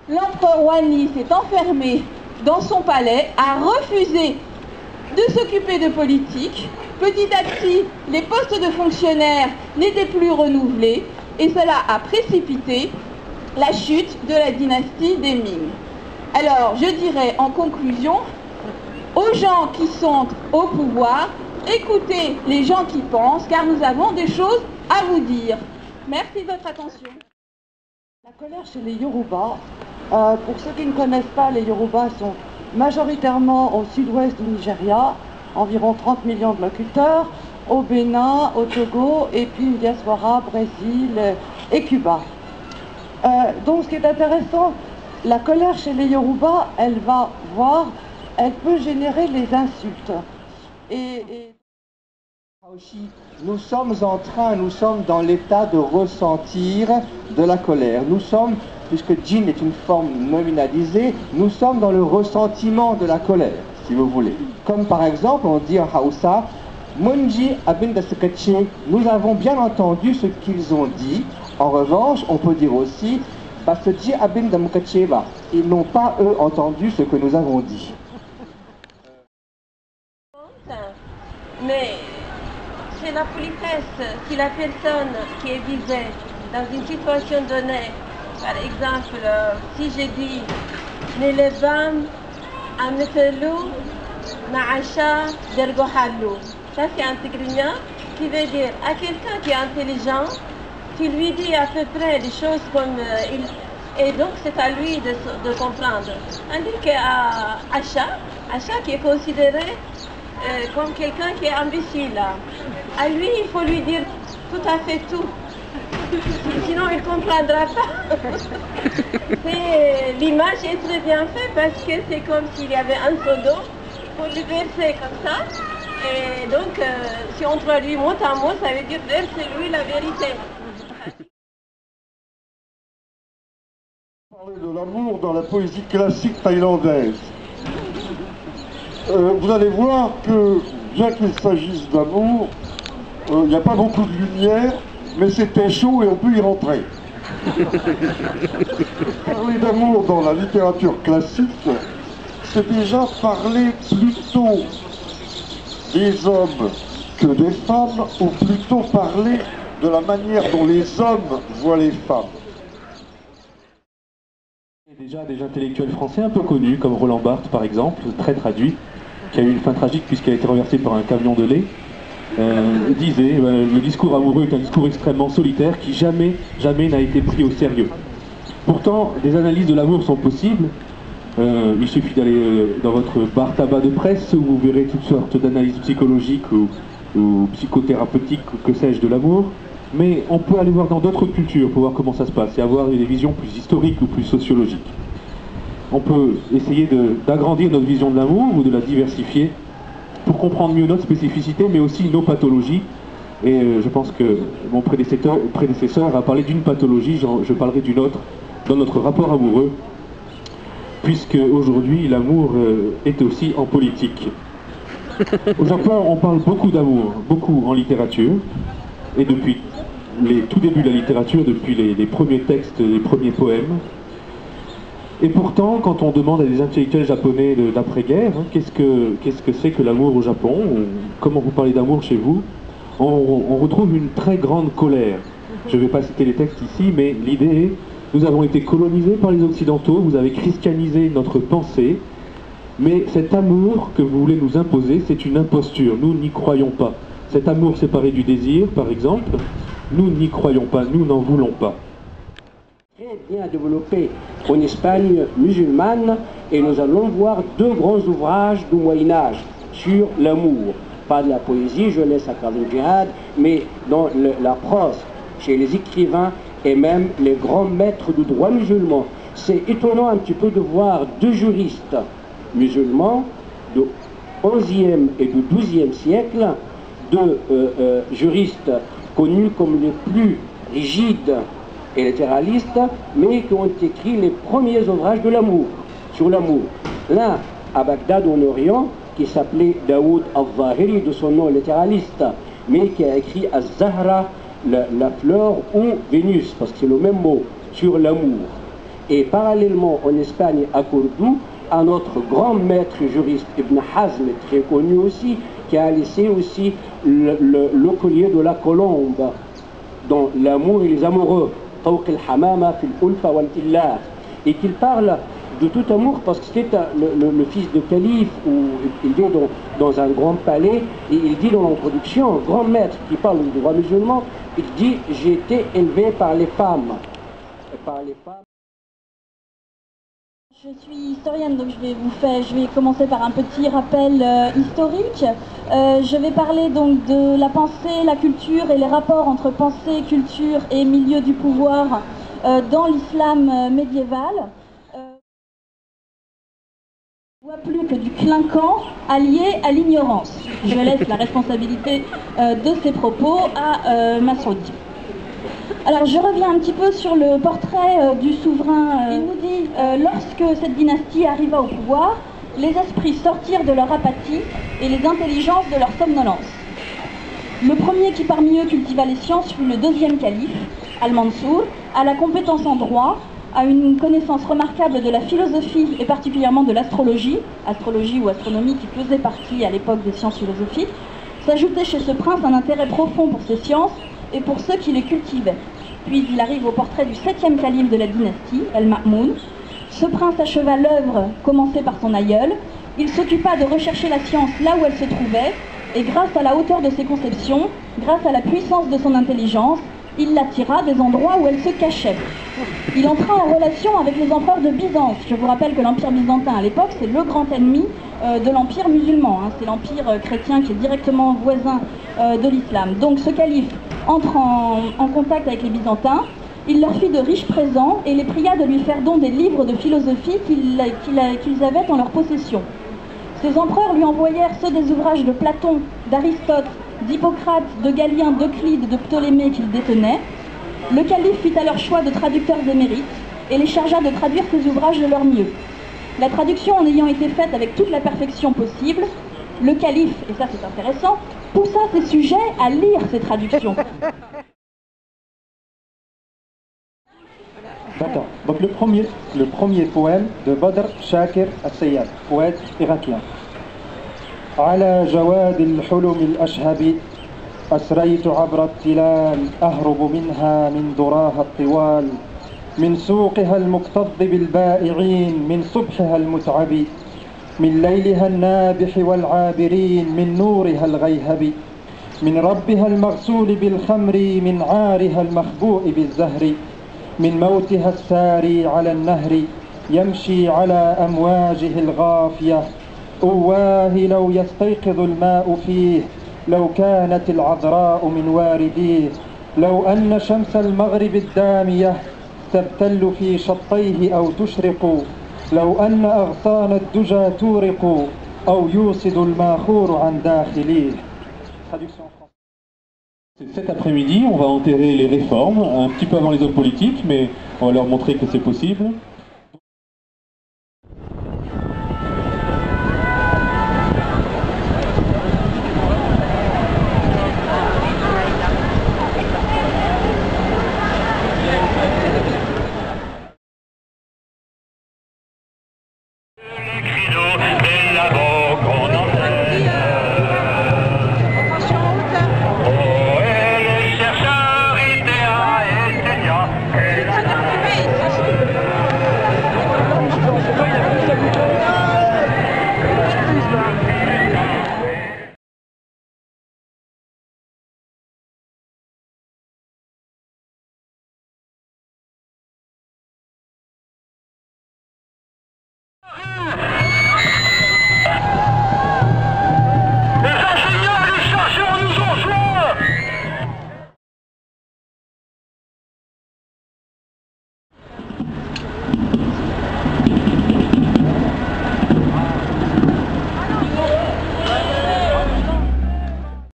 l'empereur Wanli s'est enfermé dans son palais, a refusé de s'occuper de politique. Petit à petit, les postes de fonctionnaires n'étaient plus renouvelés et cela a précipité la chute de la dynastie des Ming. Alors, je dirais en conclusion, aux gens qui sont au pouvoir, écoutez les gens qui pensent, car nous avons des choses à vous dire. Merci de votre attention. La colère chez les Yoruba, pour ceux qui ne connaissent pas, les Yoruba sont majoritairement au sud-ouest du Nigeria, environ 30 millions de locuteurs, au Bénin, au Togo, et puis une diaspora, Brésil et Cuba. Donc ce qui est intéressant, la colère chez les Yoruba, elle peut générer les insultes. Nous sommes dans l'état de ressentir de la colère. Nous sommes, puisque Jin est une forme nominalisée, nous sommes dans le ressentiment de la colère, si vous voulez. Comme par exemple, on dit en Hausa, Munji abinda sekeche, nous avons bien entendu ce qu'ils ont dit. En revanche, on peut dire aussi, Baseji abinda mukacheba, ils n'ont pas, eux, entendu ce que nous avons dit. Mais c'est la politesse. Si la personne qui est visée dans une situation donnée, par exemple, si j'ai dit Nelebam Ametelu Naasha Dergohalou, ça c'est un tigrinien qui veut dire à quelqu'un qui est intelligent, tu lui dis à peu près des choses comme et donc c'est à lui de comprendre. Tandis qu'à Acha qui est considéré comme quelqu'un qui est imbécile, à lui il faut lui dire tout à fait tout. Sinon il ne comprendra pas. L'image est très bien faite parce que c'est comme s'il y avait un seau d'eau pour le verser comme ça. Et donc si on traduit mot à mot, ça veut dire verser-lui la vérité. Parler de l'amour dans la poésie classique thaïlandaise. Vous allez voir que, bien qu'il s'agisse d'amour, il n'y a pas beaucoup de lumière, mais c'était chaud et on peut y rentrer. Parler d'amour dans la littérature classique, c'est déjà parler plutôt des hommes que des femmes, ou plutôt parler de la manière dont les hommes voient les femmes. Il y a déjà des intellectuels français un peu connus, comme Roland Barthes par exemple, très traduit, qui a eu une fin tragique puisqu'elle a été renversée par un camion de lait, disait le discours amoureux est un discours extrêmement solitaire qui jamais n'a été pris au sérieux. Pourtant, des analyses de l'amour sont possibles. Il suffit d'aller dans votre bar tabac de presse où vous verrez toutes sortes d'analyses psychologiques ou psychothérapeutiques, ou que sais-je, de l'amour. Mais on peut aller voir dans d'autres cultures pour voir comment ça se passe et avoir des visions plus historiques ou plus sociologiques. On peut essayer d'agrandir notre vision de l'amour ou de la diversifier pour comprendre mieux notre spécificité, mais aussi nos pathologies. Et je pense que mon prédécesseur a parlé d'une pathologie, je parlerai d'une autre dans notre rapport amoureux, puisque aujourd'hui l'amour est aussi en politique. Au Japon, on parle beaucoup d'amour, beaucoup en littérature, et depuis les tout débuts de la littérature, depuis les premiers textes, les premiers poèmes. Et pourtant, quand on demande à des intellectuels japonais d'après-guerre, qu'est-ce que c'est que l'amour au Japon, ou comment vous parlez d'amour chez vous, on retrouve une très grande colère. Je ne vais pas citer les textes ici, mais l'idée est, nous avons été colonisés par les Occidentaux, vous avez christianisé notre pensée, mais cet amour que vous voulez nous imposer, c'est une imposture, nous n'y croyons pas. Cet amour séparé du désir, par exemple, nous n'y croyons pas, nous n'en voulons pas. Très bien développé en Espagne musulmane, et nous allons voir deux grands ouvrages du Moyen-Âge sur l'amour. Pas de la poésie, je laisse à Khalil Djihad, mais dans la prose, chez les écrivains et même les grands maîtres du droit musulman. C'est étonnant un petit peu de voir deux juristes musulmans du XIe et du XIIe siècle, deux juristes connus comme les plus rigides et littéralistes, mais qui ont écrit les premiers ouvrages de l'amour, sur l'amour. L'un à Bagdad en Orient, qui s'appelait Daoud al-Zahiri, de son nom littéraliste, mais qui a écrit Az-Zahra, la fleur ou Vénus, parce que c'est le même mot, sur l'amour. Et parallèlement en Espagne, à Cordoue, un autre grand maître juriste, Ibn Hazm, très connu aussi, qui a laissé aussi le collier de la colombe, dans l'amour et les amoureux, طوق الحمامة في الألفة والإلاف, et qu'il parle de tout amour parce que c'était le fils de calife, où il vit dans un grand palais, et il dit dans l'introduction, un grand maître qui parle du droit musulman, il dit « j'ai été élevé par les femmes ». Je suis historienne, donc je vais commencer par un petit rappel historique. Je vais parler donc de la pensée, la culture et les rapports entre pensée, culture et milieu du pouvoir dans l'islam médiéval. On ne voit plus que du clinquant allié à l'ignorance. Je laisse la responsabilité de ces propos à Massoudi. Alors je reviens un petit peu sur le portrait du souverain. Il nous dit lorsque cette dynastie arriva au pouvoir, les esprits sortirent de leur apathie et les intelligences de leur somnolence. Le premier qui parmi eux cultiva les sciences fut le deuxième calife, Al-Mansour, à la compétence en droit, à une connaissance remarquable de la philosophie et particulièrement de l'astrologie, astrologie ou astronomie qui faisait partie à l'époque des sciences philosophiques. S'ajoutait chez ce prince un intérêt profond pour ces sciences et pour ceux qui les cultivaient. Puis il arrive au portrait du 7e calife de la dynastie, Al-Ma'moun. Ce prince acheva l'œuvre commencée par son aïeul. Il s'occupa de rechercher la science là où elle se trouvait, et grâce à la hauteur de ses conceptions, grâce à la puissance de son intelligence, il l'attira des endroits où elle se cachait. Il entra en relation avec les empereurs de Byzance. Je vous rappelle que l'empire byzantin à l'époque, c'est le grand ennemi de l'empire musulman. C'est l'empire chrétien qui est directement voisin de l'islam. Donc ce calife entre en contact avec les Byzantins, il leur fit de riches présents et les pria de lui faire don des livres de philosophie qu'ils avaient en leur possession. Ces empereurs lui envoyèrent ceux des ouvrages de Platon, d'Aristote, d'Hippocrate, de Galien, d'Euclide, de Ptolémée qu'ils détenaient. Le calife fit alors choix de traducteurs émérites et les chargea de traduire ces ouvrages de leur mieux. La traduction en ayant été faite avec toute la perfection possible, le calife, et ça c'est intéressant, poussa ses sujets à lire ces traductions. D'accord. Donc le premier poème de Badr Shakir As-Sayyad, poète irakien. على جواد الحلم الأشهب أسريت عبر التلال أهرب منها من دراها الطوال من سوقها المكتظ بالبائعين من صبحها المتعب من ليلها النابح والعابرين من نورها الغيهب من ربها المغسول بالخمر من عارها المخبوء بالزهر من موتها الساري على النهر يمشي على أمواجه الغافية أواه لو يستيقظ الماء فيه لو كانت العذراء من وارديه لو أن شمس المغرب الدامية تبتل في شطيه أو تشرق لو أن أغصان الدجى تورق أو يوصد الماخور عن داخليه. Cet après-midi, on va enterrer les réformes, un petit peu avant les hommes politiques, mais on va leur montrer que c'est possible.